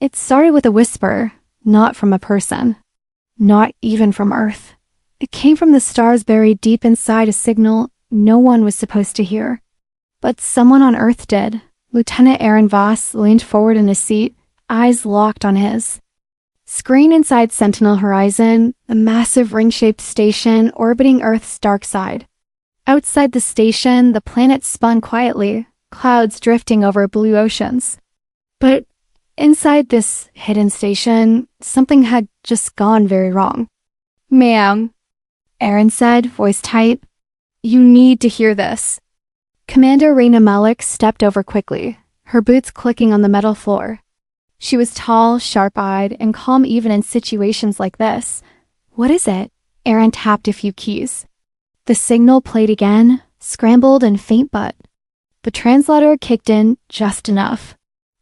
It started with a whisper, not from a person. Not even from Earth. It came from the stars buried deep inside a signal no one was supposed to hear. But someone on Earth did. Lieutenant Aaron Voss leaned forward in his seat, eyes locked on his. Screen inside Sentinel Horizon, a massive ring-shaped station orbiting Earth's dark side. Outside the station, the planet spun quietly, clouds drifting over blue oceans. But inside this hidden station, something had just gone very wrong. "Ma'am," Aaron said, voice tight, "you need to hear this." Commander Raina Malik stepped over quickly, her boots clicking on the metal floor. She was tall, sharp-eyed, and calm even in situations like this. "What is it?" Aaron tapped a few keys. The signal played again, scrambled and faint but. The translator kicked in just enough.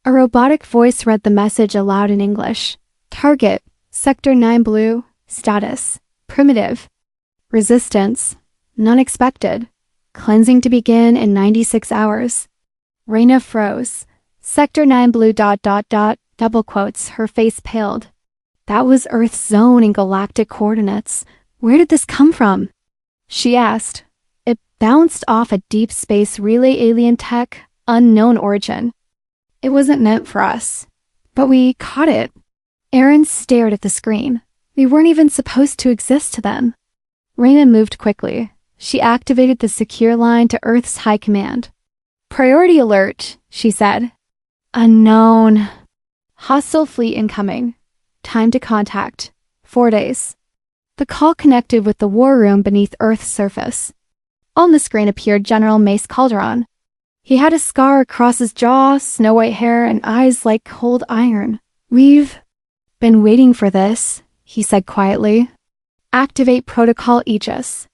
A robotic voice read the message aloud in English. "Target, Sector 9 Blue, status, primitive. Resistance, none expected. Cleansing to begin in 96 hours. Raina froze. Sector 9 Blue ... double quotes, her face paled. That was Earth's zone in galactic coordinates. Where did this come from? She asked. It bounced off a deep space relay alien tech, unknown origin. It wasn't meant for us. But we caught it. Aaron stared at the screen. We weren't even supposed to exist to them. Raina moved quickly. She activated the secure line to Earth's high command. "Priority alert," she said. "Unknown. Hostile fleet incoming. Time to contact. 4 days." The call connected with the war room beneath Earth's surface. On the screen appeared General Mace Calderon. He had a scar across his jaw, snow-white hair, and eyes like cold iron. "We've been waiting for this," he said quietly. "Activate Protocol Aegis."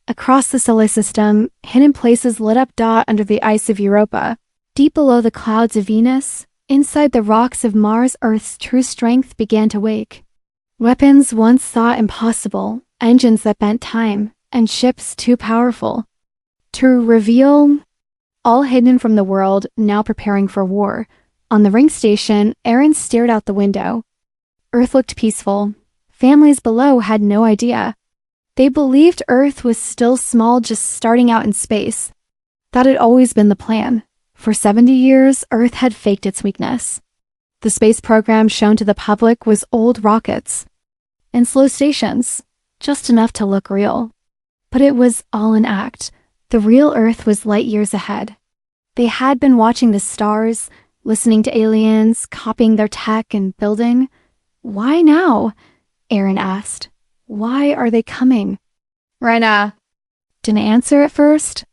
Across the solar system, hidden places lit up dot under the ice of Europa. Deep below the clouds of Venus, inside the rocks of Mars, Earth's true strength began to wake. Weapons once thought impossible, engines that bent time, and ships too powerful to reveal, all hidden from the world, now preparing for war. On the ring station, Aaron stared out the window. Earth looked peaceful. Families below had no idea. They believed Earth was still small, just starting out in space. That had always been the plan. For 70 years, Earth had faked its weakness. The space program shown to the public was old rockets and slow stations, just enough to look real. But it was all an act. The real Earth was light years ahead. They had been watching the stars, listening to aliens, copying their tech and building. "Why now?" Aaron asked. "Why are they coming?" Raina didn't answer at first.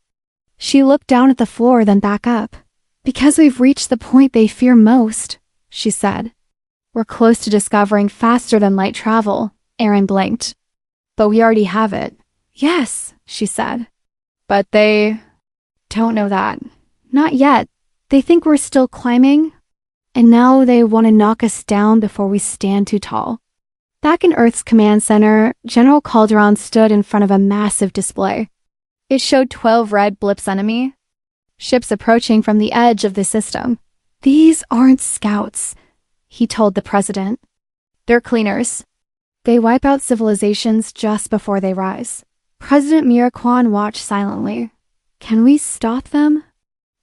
She looked down at the floor, then back up. "Because we've reached the point they fear most," she said. "We're close to discovering faster than light travel." Aaron blinked. "But we already have it." "Yes," she said. "But they don't know that. Not yet. They think we're still climbing. And now they want to knock us down before we stand too tall." Back in Earth's command center, General Calderon stood in front of a massive display. It showed 12 red blips enemy ships approaching from the edge of the system. "These aren't scouts," he told the president. "They're cleaners. They wipe out civilizations just before they rise." President Miraquan watched silently. "Can we stop them?"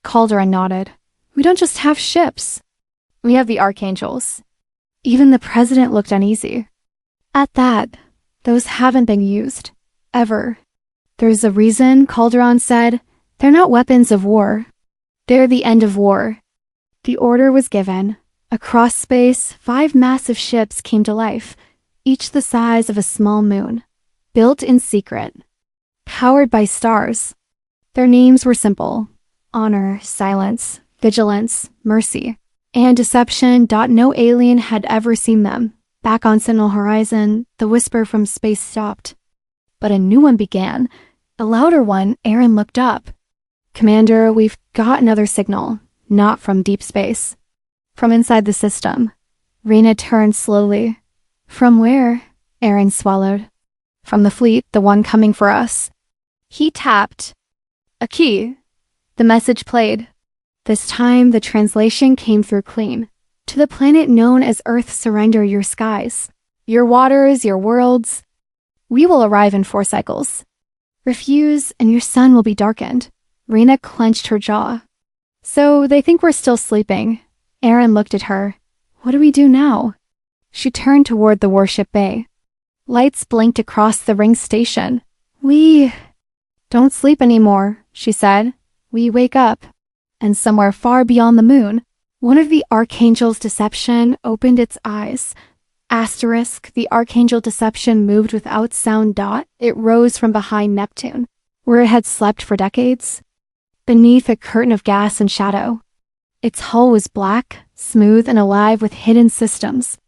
Calderon nodded. "We don't just have ships. We have the Archangels." Even the president looked uneasy. "At that, those haven't been used. Ever. There's a reason," Calderon said. "They're not weapons of war. They're the end of war." The order was given. Across space, 5 massive ships came to life, each the size of a small moon, built in secret, powered by stars. Their names were simple: honor, silence, vigilance, mercy, and deception. No alien had ever seen them. Back on Sentinel Horizon, the whisper from space stopped. But a new one began. A louder one. Aaron looked up. "Commander, we've got another signal. Not from deep space. From inside the system." Raina turned slowly. "From where?" Aaron swallowed. "From the fleet, the one coming for us." He tapped a key. The message played. This time, the translation came through clean. To the planet known as Earth, surrender your skies, your waters, your worlds. We will arrive in 4 cycles. Refuse, and your sun will be darkened. Reyna clenched her jaw. So they think we're still sleeping. Aaron looked at her. What do we do now? She turned toward the warship bay. Lights blinked across the ring station. We don't sleep anymore, she said. We wake up. And somewhere far beyond the moon, one of the Archangel's deception opened its eyes. Asterisk, the Archangel deception moved without sound. It rose from behind Neptune, where it had slept for decades, beneath a curtain of gas and shadow. Its hull was black, smooth, and alive with hidden systems.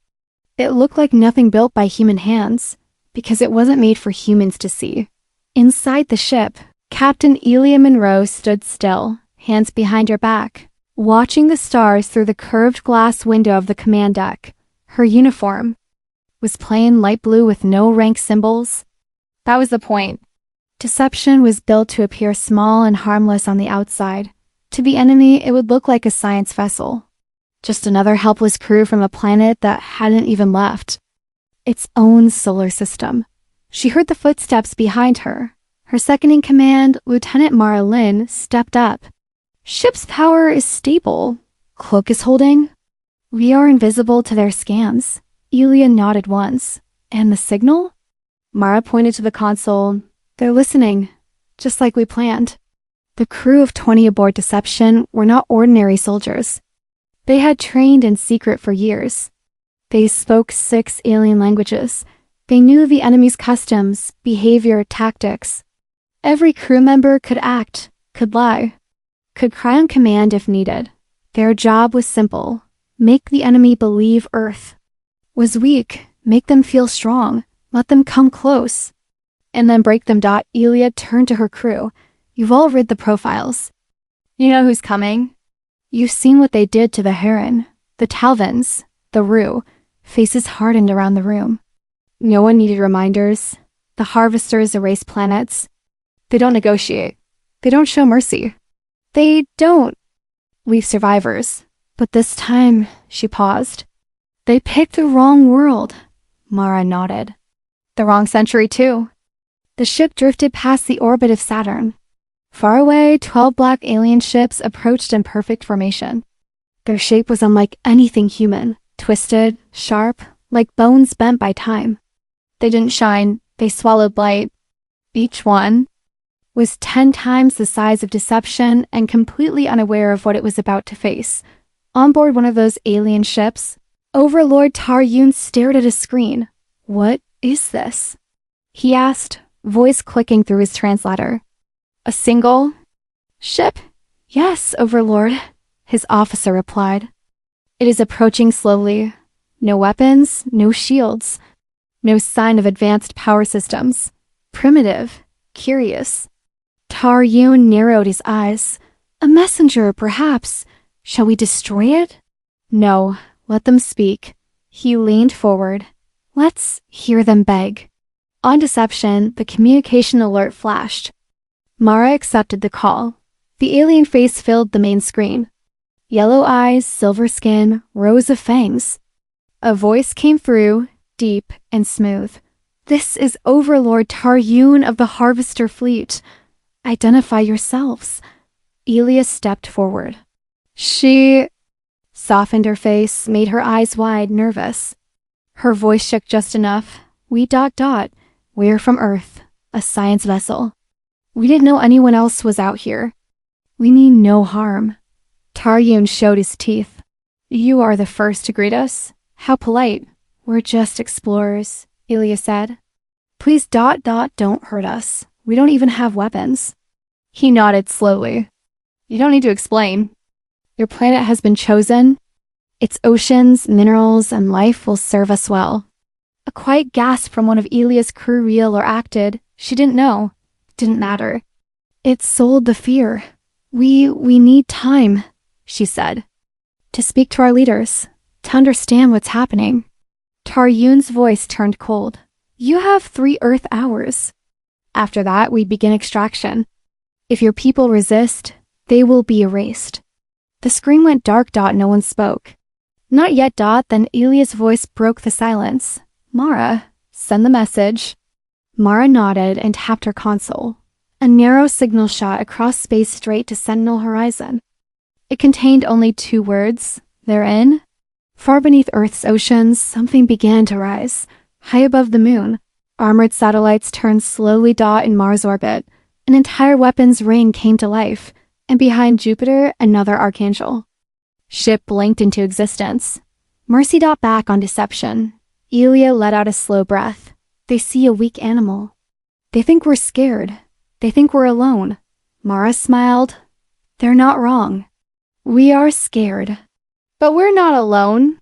It looked like nothing built by human hands, because it wasn't made for humans to see. Inside the ship, Captain Elia Monroe stood still, hands behind her back, watching the stars through the curved glass window of the command deck. Her uniform was plain light blue with no rank symbols. That was the point. Deception was built to appear small and harmless on the outside. To the enemy, it would look like a science vessel. Just another helpless crew from a planet that hadn't even left its own solar system. She heard the footsteps behind her. Her second-in-command, Lieutenant Mara Lynn, stepped up. Ship's power is stable. Cloak is holding. We are invisible to their scans. Elia nodded once. And the signal? Mara pointed to the console. They're listening, just like we planned. The crew of 20 aboard Deception were not ordinary soldiers. They had trained in secret for years. They spoke 6 alien languages. They knew the enemy's customs, behavior, tactics. Every crew member could act, could lie, could cry on command if needed. Their job was simple. Make the enemy believe Earth was weak, make them feel strong, let them come close, and then break them. Elia turned to her crew. You've all read the profiles. You know who's coming? You've seen what they did to the Heron, the Talvins, the Rue. Faces hardened around the room. No one needed reminders. The Harvesters erase planets. They don't negotiate. They don't show mercy. They don't leave survivors. But this time, she paused. They picked the wrong world. Mara nodded. The wrong century, too. The ship drifted past the orbit of Saturn. Far away, 12 black alien ships approached in perfect formation. Their shape was unlike anything human, twisted, sharp, like bones bent by time. They didn't shine, they swallowed light. Each one was 10 times the size of Deception and completely unaware of what it was about to face. On board one of those alien ships, Overlord Tar-Yun stared at a screen. What is this? He asked, voice clicking through his translator. A single ship? Yes, Overlord, his officer replied. It is approaching slowly. No weapons, no shields, no sign of advanced power systems. Primitive, curious. Tar-Yun narrowed his eyes. A messenger, perhaps. Shall we destroy it? No, let them speak. He leaned forward. Let's hear them beg. On Deception, the communication alert flashed. Mara accepted the call. The alien face filled the main screen. Yellow eyes, silver skin, rows of fangs. A voice came through, deep and smooth. This is Overlord Tar-Yun of the Harvester Fleet. Identify yourselves. Elia stepped forward. She softened her face, made her eyes wide, nervous. Her voice shook just enough. We're from Earth, a science vessel. We didn't know anyone else was out here. We mean no harm. Tar-Yun showed his teeth. You are the first to greet us? How polite. We're just explorers, Elia said. Please don't hurt us. We don't even have weapons. He nodded slowly. You don't need to explain. Your planet has been chosen. Its oceans, minerals, and life will serve us well. A quiet gasp from one of Elia's crew real or acted. She didn't know. Didn't matter. It sold the fear. We need time, she said, to speak to our leaders, to understand what's happening. Tar-Yun's voice turned cold. You have 3 Earth hours. After that, we begin extraction. If your people resist, they will be erased. The screen went dark. No one spoke. Not yet, Dot. Then Elia's voice broke the silence. Mara, send the message. Mara nodded and tapped her console. A narrow signal shot across space straight to Sentinel Horizon. It contained only 2 words. They're in. Far beneath Earth's oceans, something began to rise. High above the moon, armored satellites turned slowly. Dot in Mars orbit. An entire weapons ring came to life, and behind Jupiter, another archangel. Ship blinked into existence. Mercy. Dot back on deception. Elia let out a slow breath. They see a weak animal. They think we're scared. They think we're alone. Mara smiled. They're not wrong. We are scared. But we're not alone.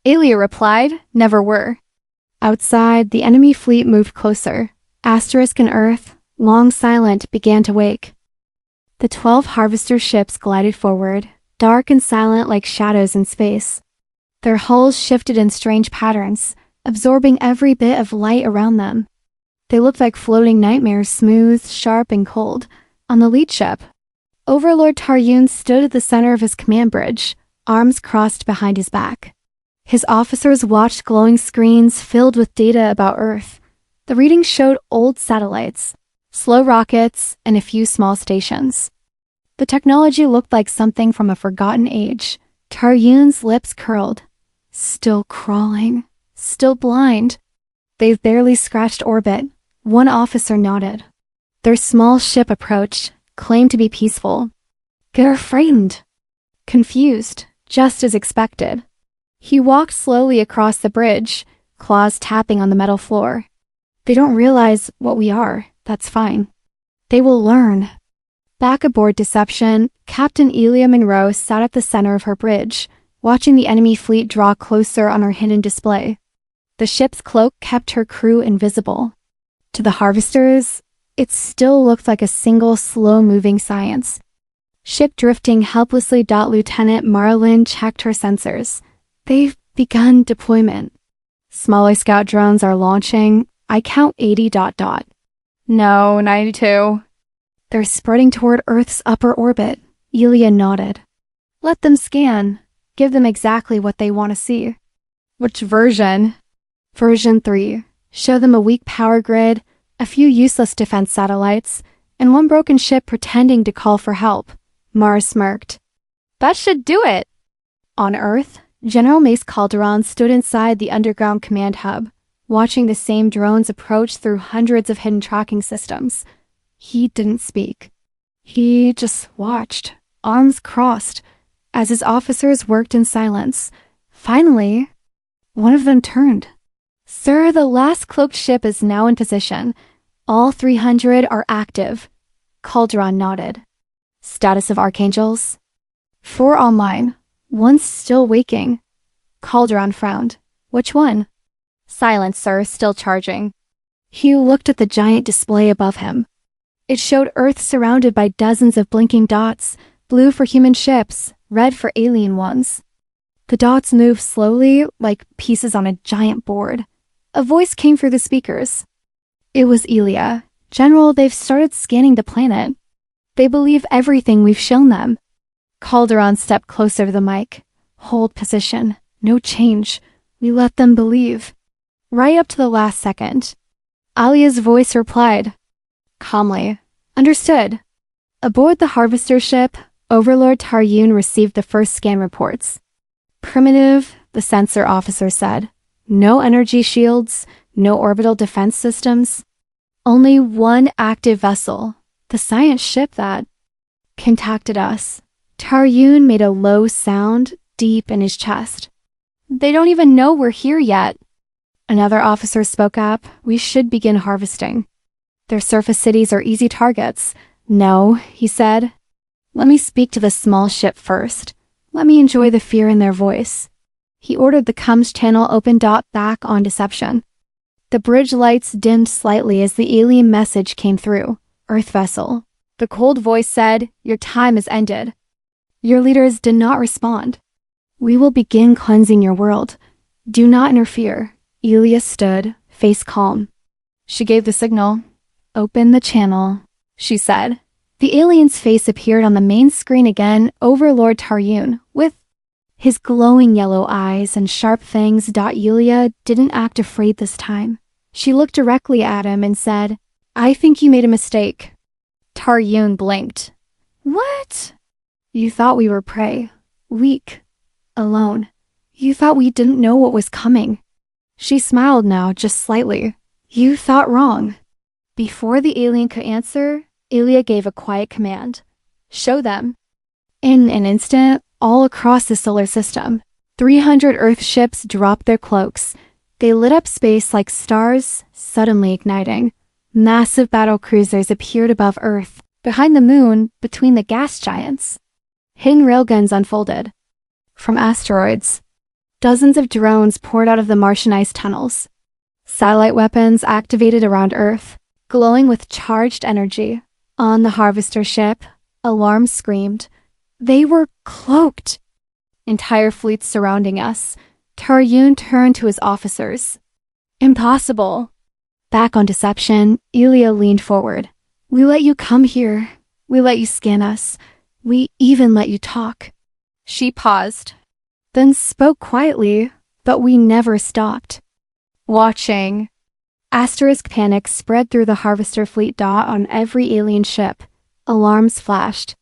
Elia replied, never were. Outside, the enemy fleet moved closer. Asterisk and Earth, long silent, began to wake. The 12 harvester ships glided forward, dark and silent like shadows in space. Their hulls shifted in strange patterns, absorbing every bit of light around them. They looked like floating nightmares, smooth, sharp, and cold. On the lead ship, Overlord Taryun stood at the center of his command bridge, arms crossed behind his back. His officers watched glowing screens filled with data about Earth. The readings showed old satellites, slow rockets, and a few small stations. The technology looked like something from a forgotten age. Taryun's lips curled. Still crawling. Still blind. They've barely scratched orbit. One officer nodded. Their small ship approached, claimed to be peaceful. They're frightened. Confused, just as expected. He walked slowly across the bridge, claws tapping on the metal floor. They don't realize what we are. That's fine. They will learn. Back aboard Deception, Captain Elia Monroe sat at the center of her bridge, watching the enemy fleet draw closer on her hidden display. The ship's cloak kept her crew invisible. To the harvesters, it still looked like a single slow-moving science. Ship drifting helplessly. Lieutenant Marlin checked her sensors. They've begun deployment. Smaller scout drones are launching. I count 80. No, 92. They're spreading toward Earth's upper orbit. Elia nodded. Let them scan. Give them exactly what they want to see. Which version? Version 3. Show them a weak power grid, a few useless defense satellites, and one broken ship pretending to call for help. Mara smirked. That should do it. On Earth, General Mace Calderon stood inside the underground command hub, watching the same drones approach through hundreds of hidden tracking systems. He didn't speak. He just watched, arms crossed, as his officers worked in silence. Finally, one of them turned. Sir, the last cloaked ship is now in position. All 300 are active. Calderon nodded. Status of Archangels? 4 online. One's still waking. Calderon frowned. Which one? Silence, sir, still charging. He looked at the giant display above him. It showed Earth surrounded by dozens of blinking dots, blue for human ships, red for alien ones. The dots moved slowly, like pieces on a giant board. A voice came through the speakers. It was Elia. General, they've started scanning the planet. They believe everything we've shown them. Calderon stepped closer to the mic. Hold position. No change. We let them believe. Right up to the last second. Alia's voice replied. Calmly. Understood. Aboard the harvester ship, Overlord Taryun received the first scan reports. Primitive, the sensor officer said. No energy shields, no orbital defense systems. Only one active vessel, the science ship that contacted us. Taryun made a low sound deep in his chest. They don't even know we're here yet. Another officer spoke up. We should begin harvesting. Their surface cities are easy targets. No, he said. Let me speak to the small ship first. Let me enjoy the fear in their voice. He ordered the comms channel open. Back on Deception. The bridge lights dimmed slightly as the alien message came through. Earth vessel. The cold voice said, your time is ended. Your leaders did not respond. We will begin cleansing your world. Do not interfere. Elia stood, face calm. She gave the signal. Open the channel, she said. The alien's face appeared on the main screen again. Overlord Taryun, with His glowing yellow eyes and sharp fangs. Yulia didn't act afraid this time. She looked directly at him and said, "I think you made a mistake." Taryun blinked. "What?" "You thought we were prey. Weak. Alone. You thought we didn't know what was coming." She smiled now, just slightly. "You thought wrong." Before the alien could answer, Ilya gave a quiet command. "Show them." In an instant, all across the solar system, 300 Earth ships dropped their cloaks. They lit up space like stars, suddenly igniting. Massive battle cruisers appeared above Earth, behind the moon, between the gas giants. Hidden railguns unfolded. From asteroids, dozens of drones poured out of the Martian ice tunnels. Satellite weapons activated around Earth, glowing with charged energy. On the harvester ship, alarms screamed. They were cloaked. Entire fleets surrounding us. Taryun turned to his officers. "Impossible." Back on deception, Ilya leaned forward. "We let you come here. We let you scan us. We even let you talk." She paused, then spoke quietly, but we never stopped. Watching. Asterisk panic spread through the harvester fleet. On every alien ship. Alarms flashed.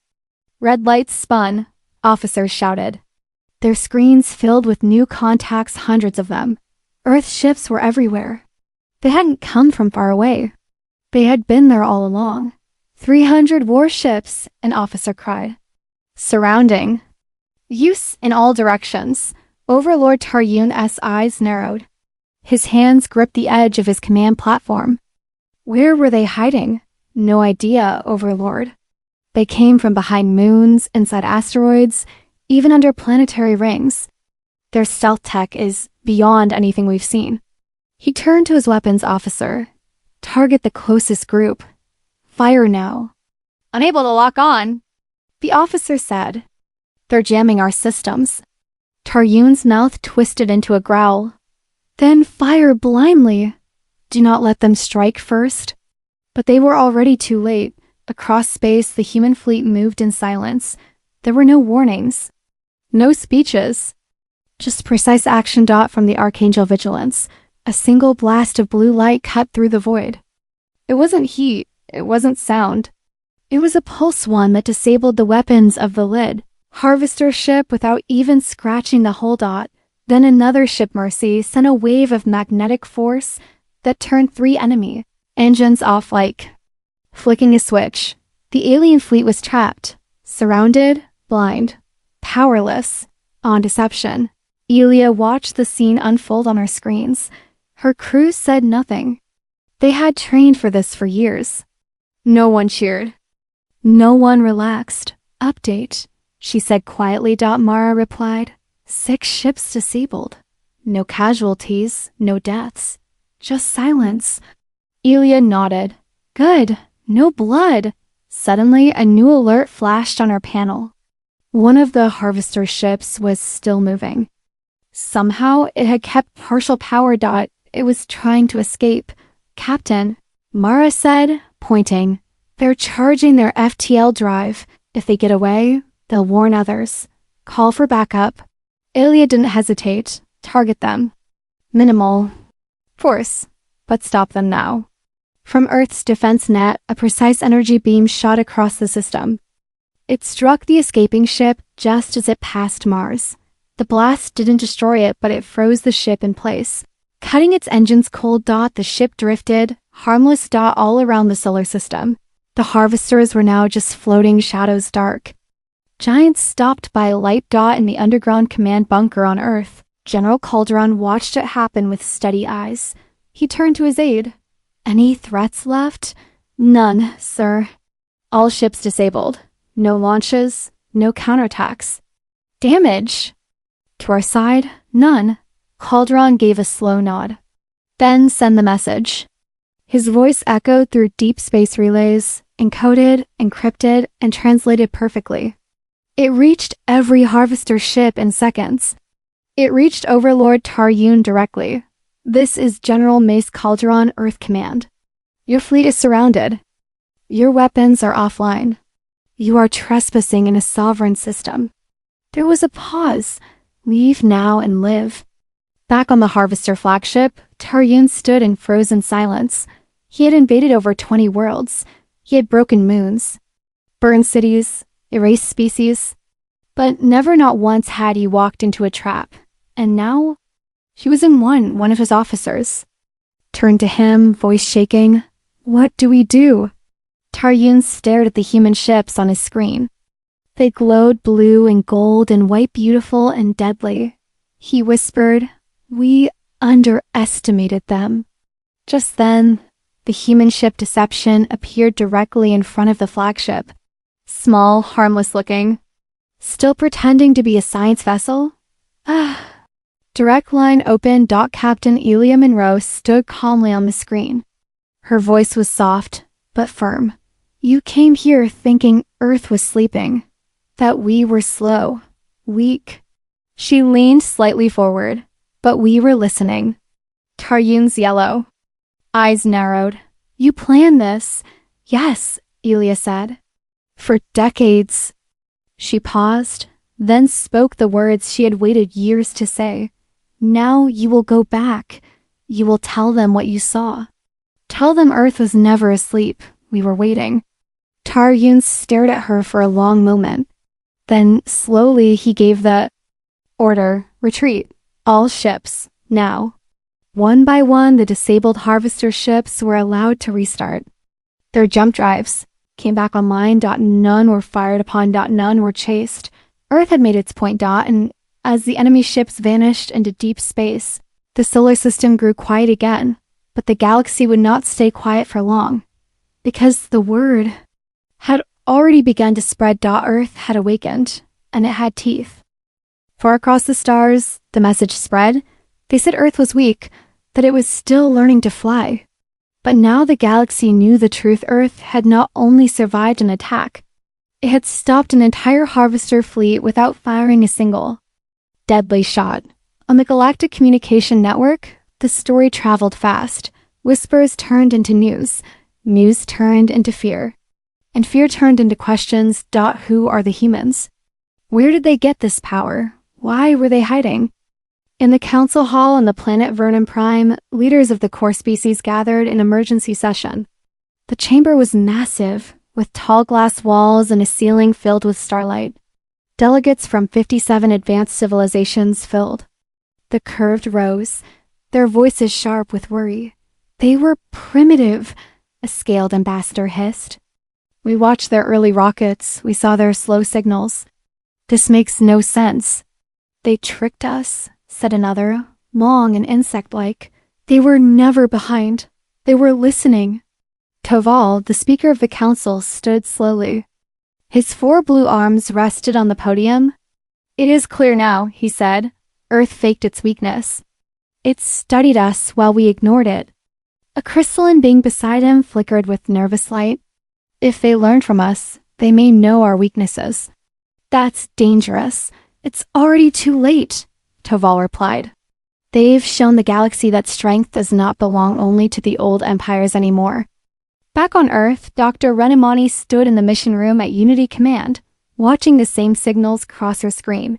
Red lights spun. Officers shouted. Their screens filled with new contacts, hundreds of them. Earth ships were everywhere. They hadn't come from far away. They had been there all along. 300 warships, an officer cried. Surrounding. Use in all directions. Overlord Taryun's eyes narrowed. His hands gripped the edge of his command platform. Where were they hiding? No idea, Overlord. They came from behind moons, inside asteroids, even under planetary rings. Their stealth tech is beyond anything we've seen. He turned to his weapons officer. Target the closest group. Fire now. Unable to lock on. The officer said, "They're jamming our systems." Taryun's mouth twisted into a growl. Then fire blindly. Do not let them strike first. But they were already too late. Across space, the human fleet moved in silence. There were no warnings. No speeches. Just precise action. From the Archangel Vigilance. A single blast of blue light cut through the void. It wasn't heat. It wasn't sound. It was a pulse one that disabled the weapons of the lid. Harvester ship without even scratching the hull. Then another ship, Mercy, sent a wave of magnetic force that turned 3 enemy engines off like flicking a switch. The alien fleet was trapped, surrounded, blind, powerless, on deception. Ilya watched the scene unfold on her screens. Her crew said nothing. They had trained for this for years. No one cheered. No one relaxed. Update, she said quietly. Mara replied. 6 ships disabled. No casualties, no deaths. Just silence. Ilya nodded. Good. No blood. Suddenly, a new alert flashed on her panel. One of the harvester ships was still moving. Somehow, it had kept partial power. It was trying to escape. Captain, Mara said, pointing. They're charging their FTL drive. If they get away, they'll warn others. Call for backup. Ilya didn't hesitate. Target them. Minimal force, but stop them now. From Earth's defense net, a precise energy beam shot across the system. It struck the escaping ship just as it passed Mars. The blast didn't destroy it, but it froze the ship in place. Cutting its engines cold. The ship drifted, harmless. All around the solar system. The harvesters were now just floating shadows dark. Giants stopped by a light. In the underground command bunker on Earth. General Calderon watched it happen with steady eyes. He turned to his aide. Any threats left? None, sir. All ships disabled. No launches, no counterattacks. Damage? To our side, none. Calderon gave a slow nod. Then send the message. His voice echoed through deep space relays, encoded, encrypted, and translated perfectly. It reached every harvester ship in seconds. It reached Overlord Taryun directly. This is General Mace Calderon, Earth Command. Your fleet is surrounded. Your weapons are offline. You are trespassing in a sovereign system. There was a pause. Leave now and live. Back on the Harvester flagship, Taryun stood in frozen silence. He had invaded over 20 worlds. He had broken moons, burned cities, erased species. But never not once had he walked into a trap. And now, she was in one of his officers. Turned to him, voice shaking. What do we do? Taryun stared at the human ships on his screen. They glowed blue and gold and white, beautiful and deadly. He whispered, "We underestimated them." Just then, the human ship Deception appeared directly in front of the flagship. Small, harmless looking. Still pretending to be a science vessel? Direct line open. Captain Elia Monroe stood calmly on the screen. Her voice was soft, but firm. You came here thinking Earth was sleeping, that we were slow, weak. She leaned slightly forward, but we were listening. Taryun's yellow eyes narrowed. You planned this? Yes, Elia said. For decades. She paused, then spoke the words she had waited years to say. Now you will go back. You will tell them what you saw. Tell them Earth was never asleep. We were waiting. Taryun stared at her for a long moment. Then slowly he gave the order, retreat, all ships, now. One by one, the disabled Harvester ships were allowed to restart. Their jump drives came back online. None were fired upon. None were chased. Earth had made its point. And as the enemy ships vanished into deep space, the solar system grew quiet again. But the galaxy would not stay quiet for long, because the word had already begun to spread. Earth had awakened, and it had teeth. Far across the stars, the message spread. They said Earth was weak, that it was still learning to fly. But now the galaxy knew the truth. Earth had not only survived an attack, it had stopped an entire Harvester fleet without firing a single deadly shot. On the Galactic Communication Network, the story traveled fast. Whispers turned into news turned into fear, and fear turned into questions. Who are the humans? Where did they get this power? Why were they hiding? In the council hall on the planet Vernon Prime, leaders of the core species gathered in emergency session. The chamber was massive, with tall glass walls and a ceiling filled with starlight. Delegates from 57 advanced civilizations filled the curved rows, their voices sharp with worry. They were primitive, a scaled ambassador hissed. We watched their early rockets. We saw their slow signals. This makes no sense. They tricked us, said another, long and insect-like. They were never behind. They were listening. Toval, the speaker of the council, stood slowly. His 4 blue arms rested on the podium. It is clear now, he said. Earth faked its weakness. It studied us while we ignored it. A crystalline being beside him flickered with nervous light. If they learn from us, they may know our weaknesses. That's dangerous. It's already too late, Toval replied. They've shown the galaxy that strength does not belong only to the old empires anymore. Back on Earth, Dr. Renimani stood in the mission room at Unity Command, watching the same signals cross her screen.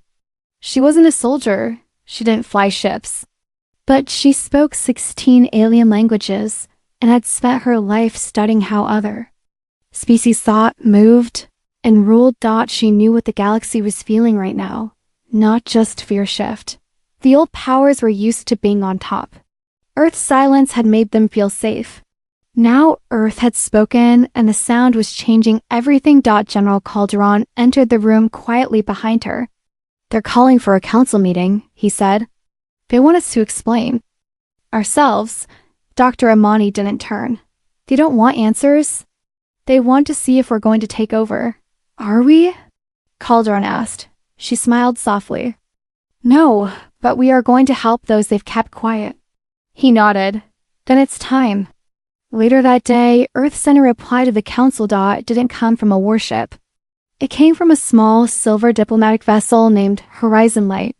She wasn't a soldier. She didn't fly ships. But she spoke 16 alien languages and had spent her life studying how other species thought, moved, and ruled. She knew what the galaxy was feeling right now, not just fear shift. The old powers were used to being on top. Earth's silence had made them feel safe. Now Earth had spoken, and the sound was changing everything. General Calderon entered the room quietly behind her. They're calling for a council meeting, he said. They want us to explain ourselves. Dr. Amani didn't turn. They don't want answers. They want to see if we're going to take over. Are we? Calderon asked. She smiled softly. No, but we are going to help those they've kept quiet. He nodded. Then it's time. Later that day, Earth sent a reply to the council. It didn't come from a warship. It came from a small silver diplomatic vessel named Horizon Light.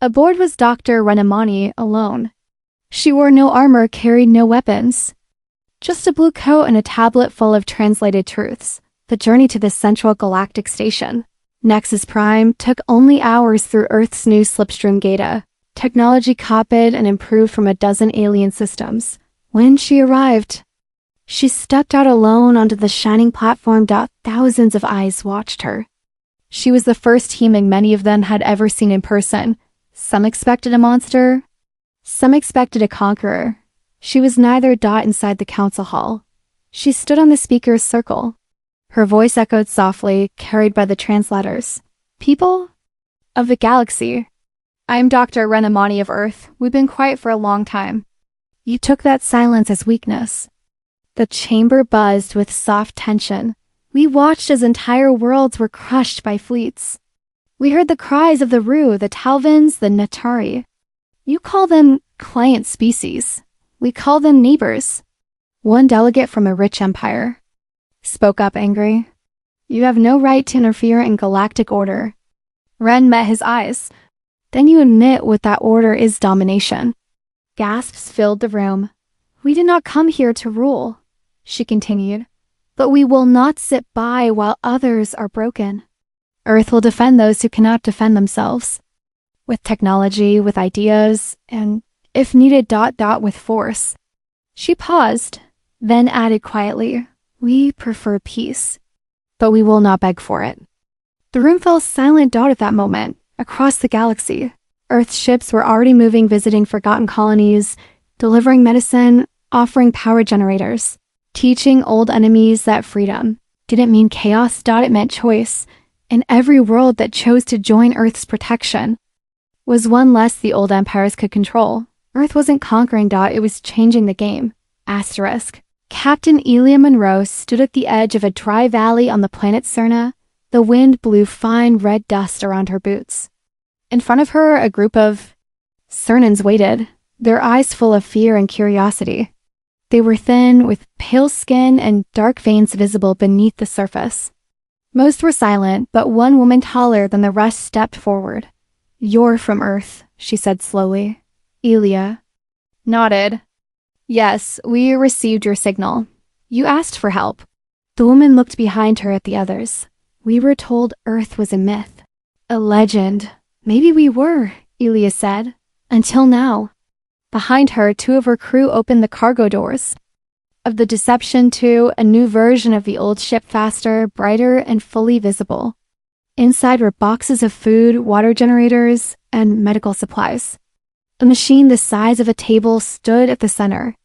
Aboard was Dr. Renimani alone. She wore no armor, carried no weapons. Just a blue coat and a tablet full of translated truths. The journey to the central galactic station. Nexus Prime took only hours through Earth's new slipstream data. Technology copied and improved from a dozen alien systems. When she arrived, she stepped out alone onto the shining platform. Thousands of eyes watched her. She was the first human many of them had ever seen in person. Some expected a monster, some expected a conqueror. She was neither. Inside the council hall, she stood on the speaker's circle. Her voice echoed softly, carried by the translators. People of the galaxy, I'm Dr. Renamani of Earth. We've been quiet for a long time. You took that silence as weakness. The chamber buzzed with soft tension. We watched as entire worlds were crushed by fleets. We heard the cries of the Ru, the Talvins, the Natari. You call them client species. We call them neighbors. One delegate from a rich empire spoke up angry. You have no right to interfere in galactic order. Ren met his eyes. Then you admit what that order is: domination. Gasps filled the room. We did not come here to rule, she continued, but we will not sit by while others are broken. Earth will defend those who cannot defend themselves. With technology, with ideas, and, if needed, with force. She paused, then added quietly, we prefer peace, but we will not beg for it. The room fell silent. At that moment, across the galaxy, Earth's ships were already moving, visiting forgotten colonies, delivering medicine, offering power generators, teaching old enemies that freedom didn't mean chaos. It meant choice, and every world that chose to join Earth's protection was one less the old empires could control. Earth wasn't conquering. It was changing the game. Asterisk. Captain Elia Monroe stood at the edge of a dry valley on the planet Cerna. The wind blew fine red dust around her boots. In front of her, a group of Cernans waited, their eyes full of fear and curiosity. They were thin, with pale skin and dark veins visible beneath the surface. Most were silent, but one woman taller than the rest stepped forward. You're from Earth, she said slowly. Elia nodded. Yes, we received your signal. You asked for help. The woman looked behind her at the others. We were told Earth was a myth, a legend. Maybe we were, Elia said. Until now. Behind her, two of her crew opened the cargo doors of the Deception 2, a new version of the old ship, faster, brighter, and fully visible. Inside were boxes of food, water generators, and medical supplies. A machine the size of a table stood at the center.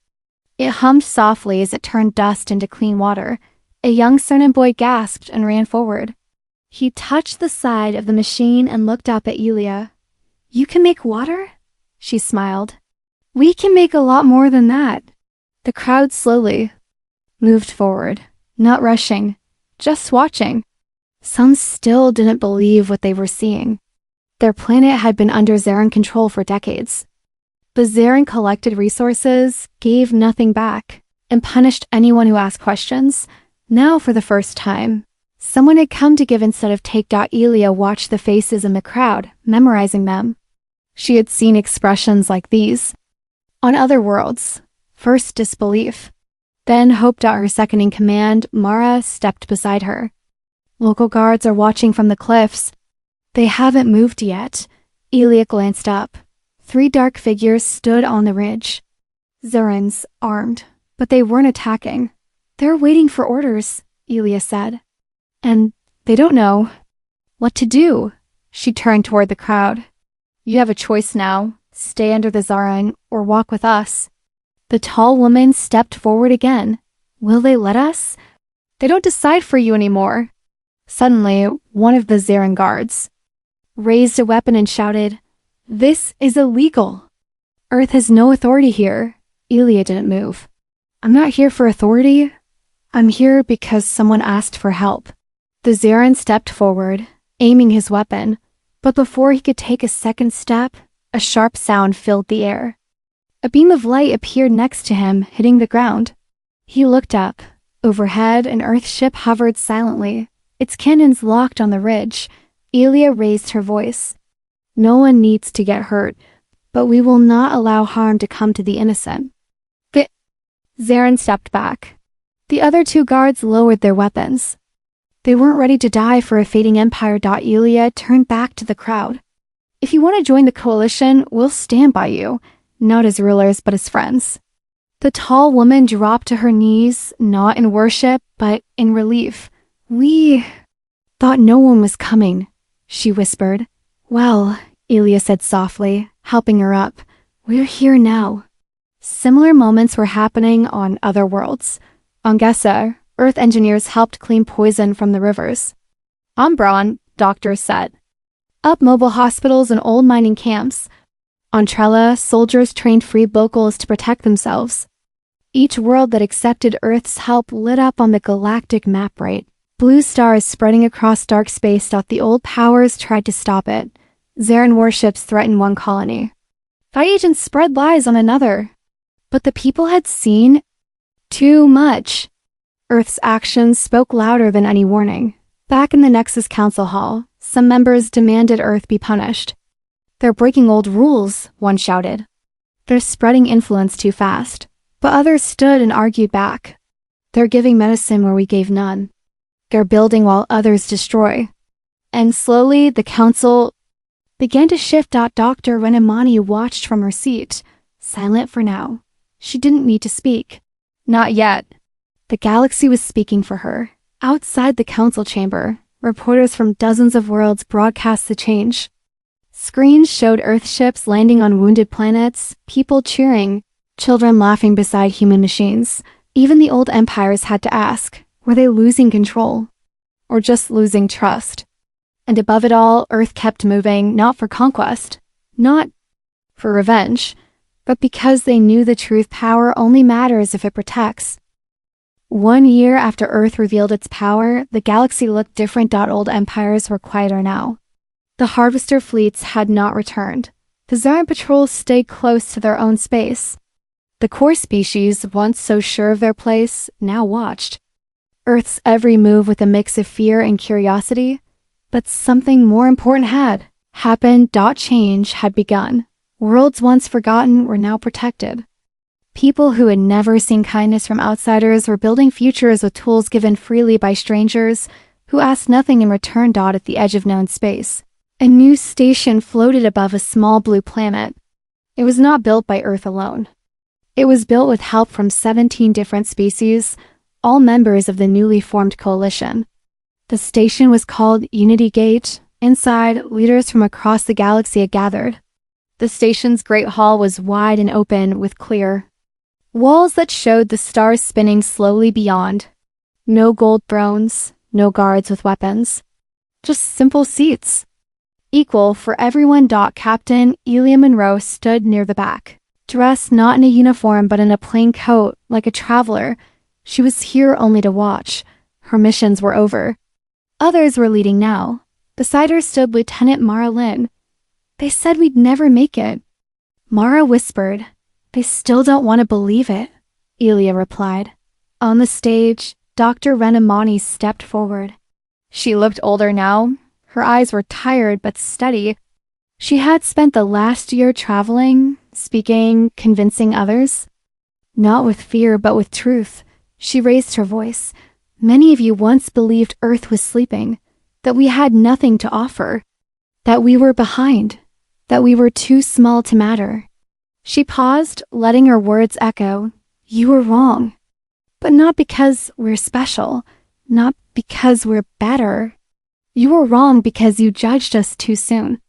It hummed softly as it turned dust into clean water. A young Cernan boy gasped and ran forward. He touched the side of the machine and looked up at Elia. You can make water? She smiled. We can make a lot more than that. The crowd slowly moved forward, not rushing, just watching. Some still didn't believe what they were seeing. Their planet had been under Zaran control for decades. The Zaran collected resources, gave nothing back, and punished anyone who asked questions. Now, for the first time, someone had come to give instead of take. Elia watched the faces in the crowd, memorizing them. She had seen expressions like these on other worlds. First disbelief, then hope. Her second in command, Mara, stepped beside her. Local guards are watching from the cliffs. They haven't moved yet. Elia glanced up. 3 dark figures stood on the ridge. Zarans, armed, but they weren't attacking. They're waiting for orders, Elia said. And they don't know what to do. She turned toward the crowd. You have a choice now. Stay under the Zaran or walk with us. The tall woman stepped forward again. Will they let us? They don't decide for you anymore. Suddenly, one of the Zaran guards raised a weapon and shouted, This is illegal. Earth has no authority here. Elia didn't move. I'm not here for authority. I'm here because someone asked for help. The Zaran stepped forward, aiming his weapon, but before he could take a second step, a sharp sound filled the air. A beam of light appeared next to him, hitting the ground. He looked up. Overhead, an Earth ship hovered silently, its cannons locked on the ridge. Elia raised her voice. No one needs to get hurt, but we will not allow harm to come to the innocent. Zaran stepped back. The other 2 guards lowered their weapons. They weren't ready to die for a fading empire. Ilya turned back to the crowd. If you want to join the coalition, we'll stand by you, not as rulers but as friends. The tall woman dropped to her knees, not in worship, but in relief. We thought no one was coming, she whispered. Well, Ilya said softly, helping her up. We're here now. Similar moments were happening on other worlds. On Gessa, Earth engineers helped clean poison from the rivers. On Braun, doctors set up mobile hospitals and old mining camps. On Trella, soldiers trained freed locals to protect themselves. Each world that accepted Earth's help lit up on the galactic map right. Blue stars spreading across dark space. The old powers tried to stop it. Zarin warships threatened one colony. Thought agents spread lies on another. But the people had seen too much. Earth's actions spoke louder than any warning. Back in the Nexus Council Hall, some members demanded Earth be punished. They're breaking old rules, one shouted. They're spreading influence too fast. But others stood and argued back. They're giving medicine where we gave none. They're building while others destroy. And slowly, the council began to shift. Dr. Renamani watched from her seat, silent for now. She didn't need to speak. Not yet. The galaxy was speaking for her. Outside the council chamber, reporters from dozens of worlds broadcast the change. Screens showed Earth ships landing on wounded planets, people cheering, children laughing beside human machines. Even the old empires had to ask, were they losing control? Or just losing trust? And above it all, Earth kept moving, not for conquest, not for revenge, but because they knew the truth. Power only matters if it protects. 1 year after Earth revealed its power, the galaxy looked different. Old empires were quieter now. The harvester fleets had not returned. The Zarin patrols stayed close to their own space. The core species, once so sure of their place, now watched. Earth's every move with a mix of fear and curiosity. But something more important had happened. Change had begun. Worlds once forgotten were now protected. People who had never seen kindness from outsiders were building futures with tools given freely by strangers who asked nothing in return. At the edge of known space, a new station floated above a small blue planet. It was not built by Earth alone. It was built with help from 17 different species, all members of the newly formed coalition. The station was called Unity Gate. Inside, leaders from across the galaxy had gathered. The station's great hall was wide and open with clear walls that showed the stars spinning slowly beyond. No gold thrones, no guards with weapons. Just simple seats. Equal for everyone. Captain Elia Monroe stood near the back. Dressed not in a uniform but in a plain coat, like a traveler. She was here only to watch. Her missions were over. Others were leading now. Beside her stood Lieutenant Mara Lynn. They said we'd never make it. Mara whispered. They still don't want to believe it, Elia replied. On the stage, Dr. Renamani stepped forward. She looked older now. Her eyes were tired but steady. She had spent the last year traveling, speaking, convincing others. Not with fear, but with truth. She raised her voice. Many of you once believed Earth was sleeping, that we had nothing to offer, that we were behind, that we were too small to matter. She paused, letting her words echo. You were wrong. But not because we're special, not because we're better. You were wrong because you judged us too soon.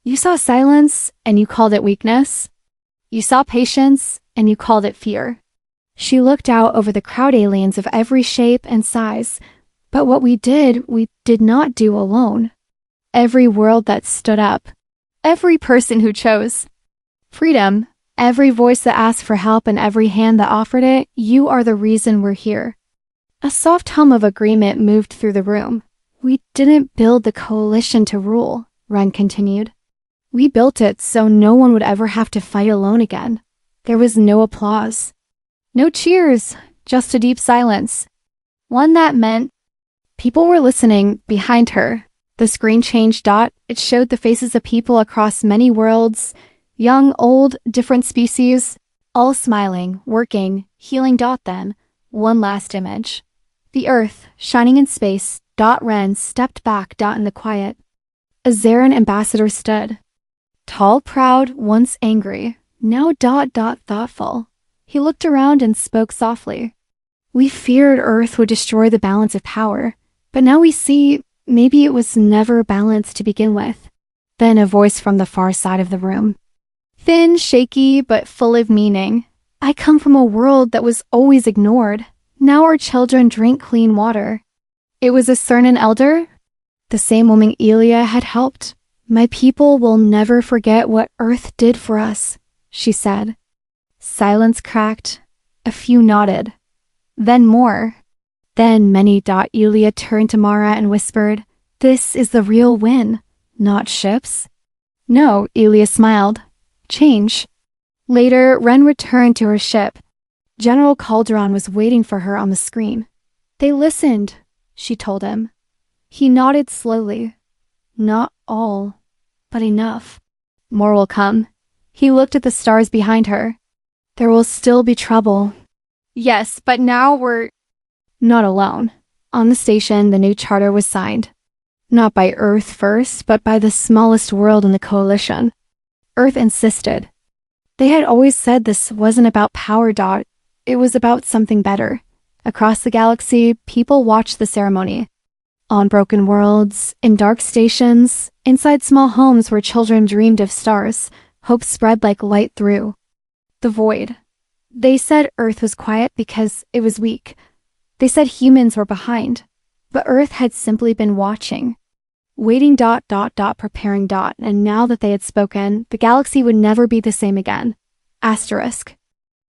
You saw silence, and you called it weakness. You saw patience, and you called it fear. She looked out over the crowd, aliens of every shape and size. But what we did not do alone. Every world that stood up. Every person who chose freedom, every voice that asked for help, and every hand that offered it, you are the reason we're here. A soft hum of agreement moved through the room. We didn't build the coalition to rule, Ren continued. We built it so no one would ever have to fight alone again. There was no applause. No cheers, just a deep silence. One that meant people were listening behind her. The screen changed. It showed the faces of people across many worlds, young, old, different species, all smiling, working, healing. Then, one last image. The Earth, shining in space, Ren stepped back. In the quiet. A Zarin ambassador stood. Tall, proud, once angry, now thoughtful. He looked around and spoke softly. We feared Earth would destroy the balance of power, but now we see maybe it was never balanced to begin with. Then a voice from the far side of the room. Thin, shaky, but full of meaning. I come from a world that was always ignored. Now our children drink clean water. It was a Cernan elder, the same woman Elia had helped. My people will never forget what Earth did for us, she said. Silence cracked. A few nodded. Then more. Then many. Elia turned to Mara and whispered, This is the real win, not ships. No, Elia smiled. Change. Later, Ren returned to her ship. General Calderon was waiting for her on the screen. They listened, she told him. He nodded slowly. Not all, but enough. More will come. He looked at the stars behind her. There will still be trouble. Yes, but now we're not alone. On the station, the new charter was signed. Not by Earth first, but by the smallest world in the coalition. Earth insisted. They had always said this wasn't about power. It was about something better. Across the galaxy, people watched the ceremony. On broken worlds, in dark stations, inside small homes where children dreamed of stars, hope spread like light through. The void. They said Earth was quiet because it was weak. They said humans were behind. But Earth had simply been watching. Waiting. Preparing. And now that they had spoken, the galaxy would never be the same again. Asterisk.